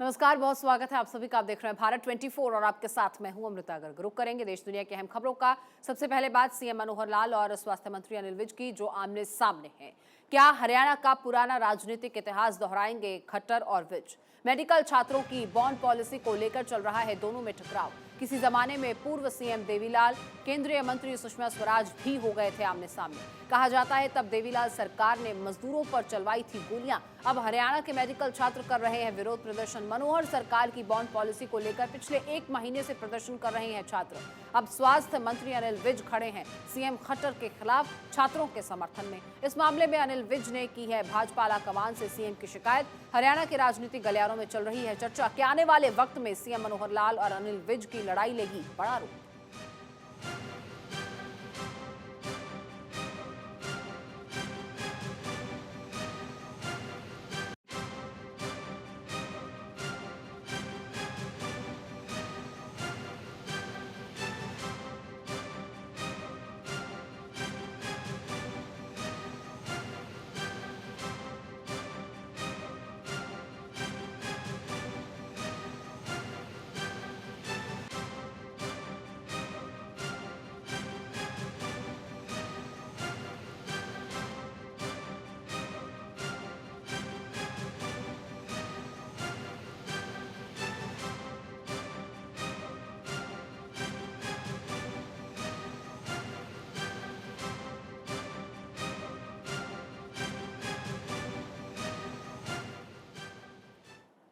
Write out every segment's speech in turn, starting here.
नमस्कार, बहुत स्वागत है आप सभी का। आप देख रहे हैं भारत 24 और आपके साथ मैं हूं अमृता गर्ग। रुक करेंगे देश दुनिया की अहम खबरों का। सबसे पहले बात सीएम मनोहर लाल और स्वास्थ्य मंत्री अनिल विज की, जो आमने सामने हैं। क्या हरियाणा का पुराना राजनीतिक इतिहास दोहराएंगे खट्टर और विज? मेडिकल छात्रों की बॉन्ड पॉलिसी को लेकर चल रहा है दोनों में टकराव। किसी जमाने में पूर्व सीएम देवीलाल, केंद्रीय मंत्री सुषमा स्वराज भी हो गए थे आमने सामने। कहा जाता है तब देवीलाल सरकार ने मजदूरों पर चलवाई थी गोलियां। अब हरियाणा के मेडिकल छात्र कर रहे हैं विरोध प्रदर्शन। मनोहर सरकार की बॉन्ड पॉलिसी को लेकर पिछले 1 महीने से प्रदर्शन कर रहे हैं छात्र। अब स्वास्थ्य मंत्री अनिल विज खड़े हैं सीएम खट्टर के खिलाफ छात्रों के समर्थन में। इस मामले में अनिल विज ने की है भाजपा आलाकमान से सीएम की शिकायत। हरियाणा के राजनीतिक गलियारों में चल रही है चर्चा कि आने वाले वक्त में सीएम मनोहर लाल और अनिल विज की लड़ाई लेगी बड़ा रूप।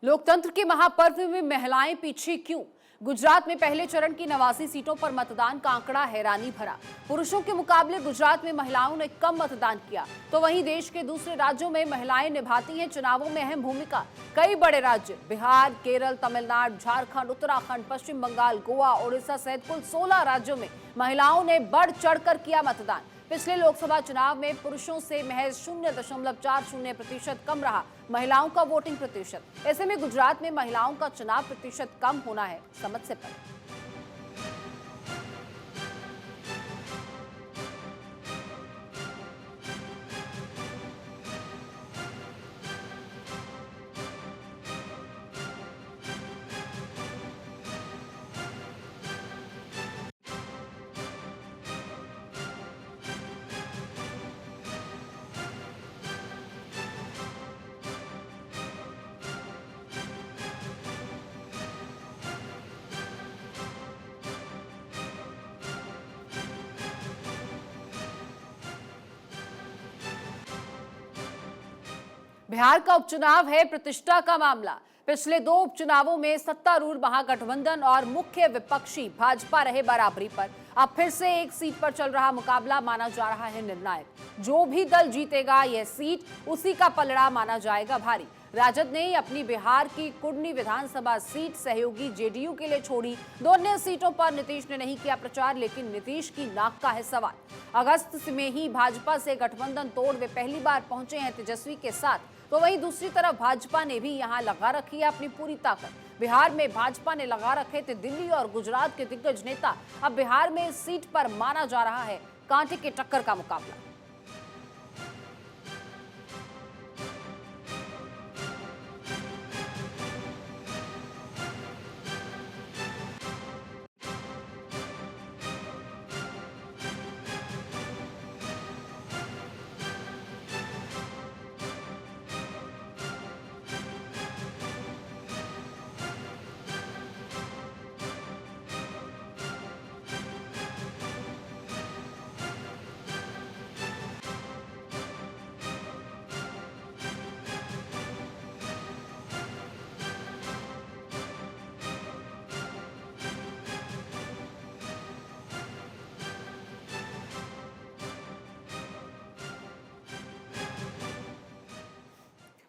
लोकतंत्र के महापर्व में महिलाएं पीछे क्यों? गुजरात में पहले चरण की 89 सीटों पर मतदान का आंकड़ा हैरानी भरा। पुरुषों के मुकाबले गुजरात में महिलाओं ने कम मतदान किया, तो वहीं देश के दूसरे राज्यों में महिलाएं निभाती हैं चुनावों में अहम भूमिका। कई बड़े राज्य बिहार, केरल, तमिलनाडु, झारखंड, उत्तराखंड, पश्चिम बंगाल, गोवा, ओडिशा सहित कुल 16 राज्यों में महिलाओं ने बढ़ चढ़कर किया मतदान। पिछले लोकसभा चुनाव में पुरुषों से महज 0.40% कम रहा महिलाओं का वोटिंग प्रतिशत। ऐसे में गुजरात में महिलाओं का चुनाव प्रतिशत कम होना है समझ से परे। बिहार का उपचुनाव है प्रतिष्ठा का मामला। पिछले 2 उपचुनावों में सत्तारूढ़ महागठबंधन और मुख्य विपक्षी भाजपा रहे बराबरी पर। अब फिर से एक सीट पर चल रहा मुकाबला माना जा रहा है निर्णायक। जो भी दल जीतेगा यह सीट उसी का पलड़ा माना जाएगा भारी। राजद ने अपनी बिहार की कुर्नी विधानसभा सीट सहयोगी जेडीयू के लिए छोड़ी। 2 अन्य सीटों पर नीतीश ने नहीं किया प्रचार, लेकिन नीतीश की नाक का है सवाल। अगस्त में ही भाजपा से गठबंधन तोड़ वे पहली बार पहुंचे हैं तेजस्वी के साथ, तो वहीं दूसरी तरफ भाजपा ने भी यहां लगा रखी है अपनी पूरी ताकत। बिहार में भाजपा ने लगा रखे थे दिल्ली और गुजरात के दिग्गज नेता। अब बिहार में इस सीट पर माना जा रहा है कांटे के टक्कर का मुकाबला।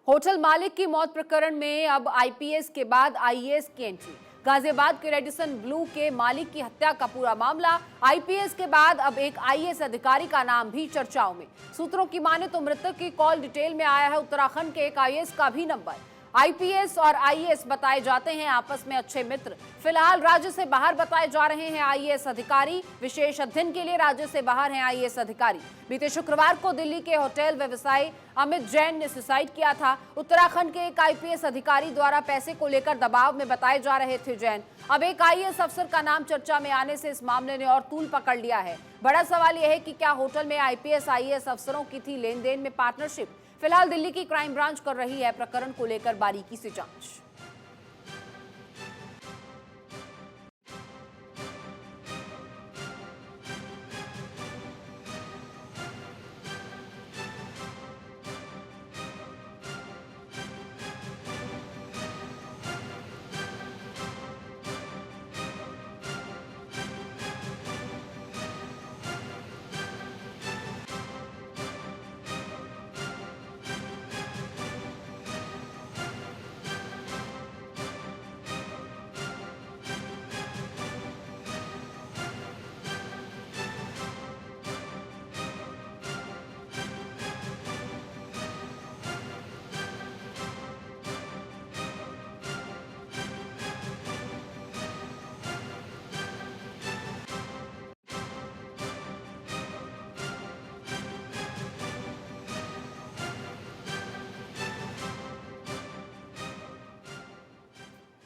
होटल मालिक की मौत प्रकरण में अब आईपीएस के बाद आईएएस की एंट्री। गाजियाबाद के रेडिसन ब्लू के मालिक की हत्या का पूरा मामला। आईपीएस के बाद अब एक आईएएस अधिकारी का नाम भी चर्चाओं में। सूत्रों की माने तो मृतक की कॉल डिटेल में आया है उत्तराखंड के एक आईएएस का भी नंबर। आईपीएस और आईएएस बताए जाते हैं आपस में अच्छे मित्र। फिलहाल राज्य से बाहर बताए जा रहे हैं आईएएस अधिकारी। विशेष अध्ययन के लिए राज्य से बाहर हैं आईएएस अधिकारी। बीते शुक्रवार को दिल्ली के होटल व्यवसायी अमित जैन ने सुसाइड किया था। उत्तराखंड के एक आईपीएस अधिकारी द्वारा पैसे को लेकर दबाव में बताए जा रहे थे जैन। अब एक आईएएस अफसर का नाम चर्चा में आने से इस मामले ने और तूल पकड़ लिया है। बड़ा सवाल यह है कि क्या होटल में आईपीएस आईएएस अफसरों की थी लेन देन में पार्टनरशिप। फिलहाल दिल्ली की क्राइम ब्रांच कर रही है प्रकरण को लेकर बारीकी से जांच।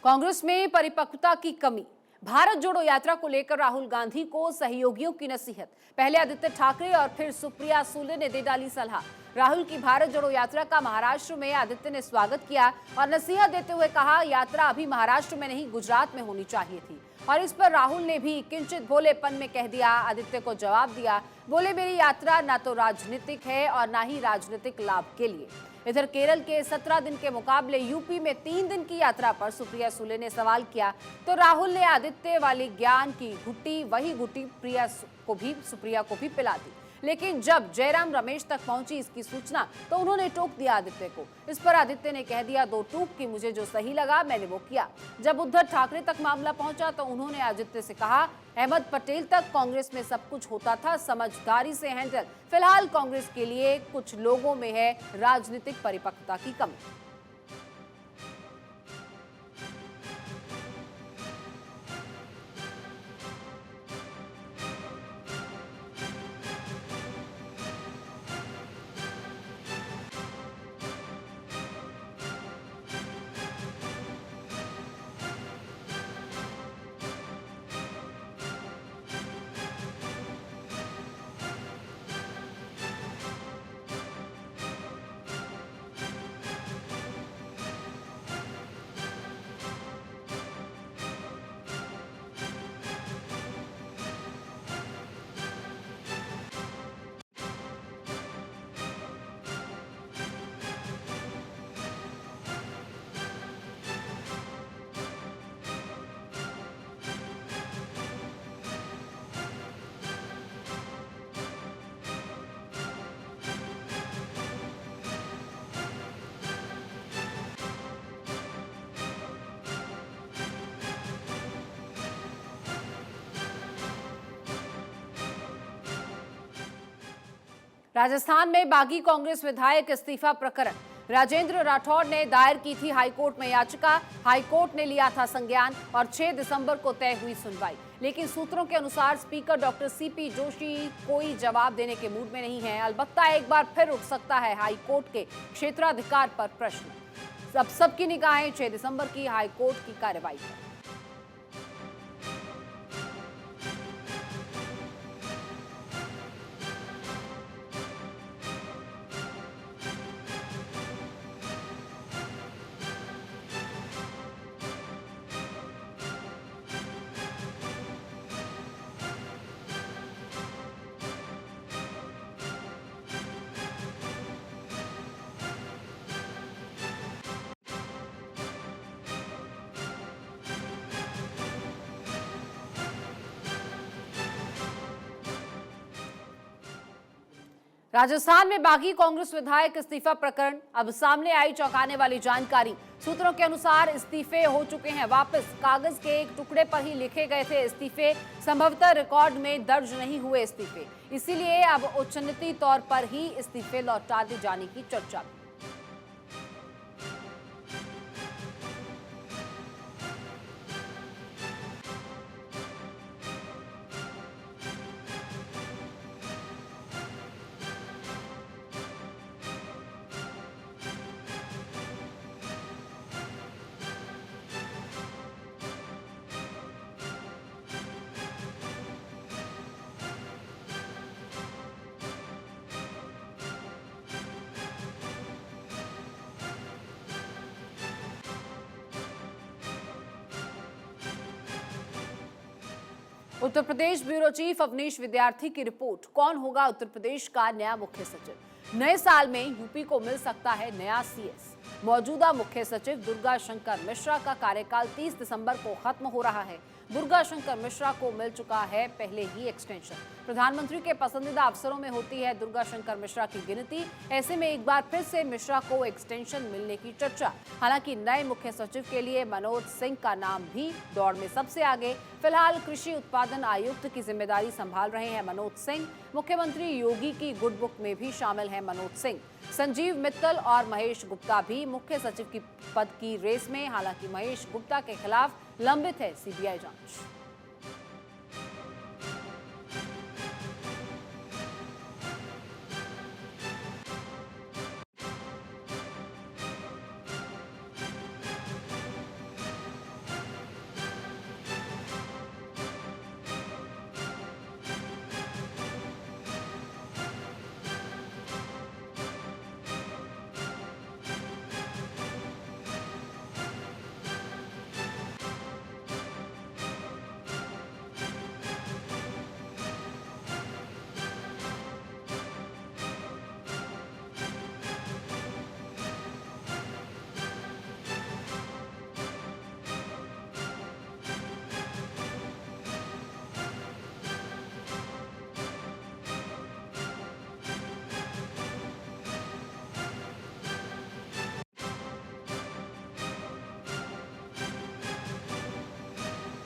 कांग्रेस में परिपक्वता की कमी। भारत जोड़ो यात्रा को लेकर राहुल गांधी को सहयोगियों की नसीहत। पहले आदित्य ठाकरे और फिर सुप्रिया सुले ने दे डाली सलाह। राहुल की भारत जोड़ो यात्रा का महाराष्ट्र में आदित्य ने स्वागत किया और नसीहत देते हुए कहा, यात्रा अभी महाराष्ट्र में नहीं गुजरात में होनी चाहिए थी। और इस पर राहुल ने भी किंचित भोलेपन में कह दिया। आदित्य को जवाब दिया, बोले मेरी यात्रा ना तो राजनीतिक है और ना ही राजनीतिक लाभ के लिए। इधर केरल के 17 दिन के मुकाबले यूपी में 3 दिन की यात्रा पर सुप्रिया सुले ने सवाल किया तो राहुल ने आदित्य वाली ज्ञान की घुट्टी, वही घुट्टी सुप्रिया को भी पिला दी। लेकिन जब जयराम रमेश तक पहुंची इसकी सूचना तो उन्होंने टोक दिया आदित्य को। इस पर आदित्य ने कह दिया, दो टूक की मुझे जो सही लगा मैंने वो किया। जब उद्धव ठाकरे तक मामला पहुंचा तो उन्होंने आदित्य से कहा, अहमद पटेल तक कांग्रेस में सब कुछ होता था, समझदारी से हैंडल। फिलहाल कांग्रेस के लिए कुछ लोगों में है राजनीतिक परिपक्वता की कमी। राजस्थान में बागी कांग्रेस विधायक इस्तीफा प्रकरण। राजेंद्र राठौड़ ने दायर की थी हाईकोर्ट में याचिका। हाईकोर्ट ने लिया था संज्ञान और 6 दिसंबर को तय हुई सुनवाई। लेकिन सूत्रों के अनुसार स्पीकर डॉक्टर सीपी जोशी कोई जवाब देने के मूड में नहीं है। अलबत्ता एक बार फिर उठ सकता है हाईकोर्ट के क्षेत्राधिकार पर प्रश्न। अब सबकी निगाहें 6 दिसंबर की हाईकोर्ट की कार्रवाई पर। राजस्थान में बागी कांग्रेस विधायक इस्तीफा प्रकरण। अब सामने आई चौंकाने वाली जानकारी। सूत्रों के अनुसार इस्तीफे हो चुके हैं वापस। कागज के एक टुकड़े पर ही लिखे गए थे इस्तीफे, संभवतः रिकॉर्ड में दर्ज नहीं हुए इस्तीफे। इसीलिए अब उच्चनीति तौर पर ही इस्तीफे लौटा दिए जाने की चर्चा। उत्तर प्रदेश ब्यूरो चीफ अवनीश विद्यार्थी की रिपोर्ट, कौन होगा उत्तर प्रदेश का नया मुख्य सचिव। नए साल में यूपी को मिल सकता है नया सीएस। मौजूदा मुख्य सचिव दुर्गा शंकर मिश्रा का कार्यकाल 30 दिसंबर को खत्म हो रहा है। दुर्गा शंकर मिश्रा को मिल चुका है पहले ही एक्सटेंशन। प्रधानमंत्री के पसंदीदा अफसरों में होती है दुर्गा शंकर मिश्रा की गिनती। ऐसे में एक बार फिर से मिश्रा को एक्सटेंशन मिलने की चर्चा। हालांकि नए मुख्य सचिव के लिए मनोज सिंह का नाम भी दौड़ में सबसे आगे। फिलहाल कृषि उत्पादन आयुक्त की जिम्मेदारी संभाल रहे हैं मनोज सिंह। मुख्यमंत्री योगी की गुड बुक में भी शामिल है मनोज सिंह। संजीव मित्तल और महेश गुप्ता भी मुख्य सचिव की पद की रेस में। हालांकि महेश गुप्ता के खिलाफ लंबित है सीबीआई जांच।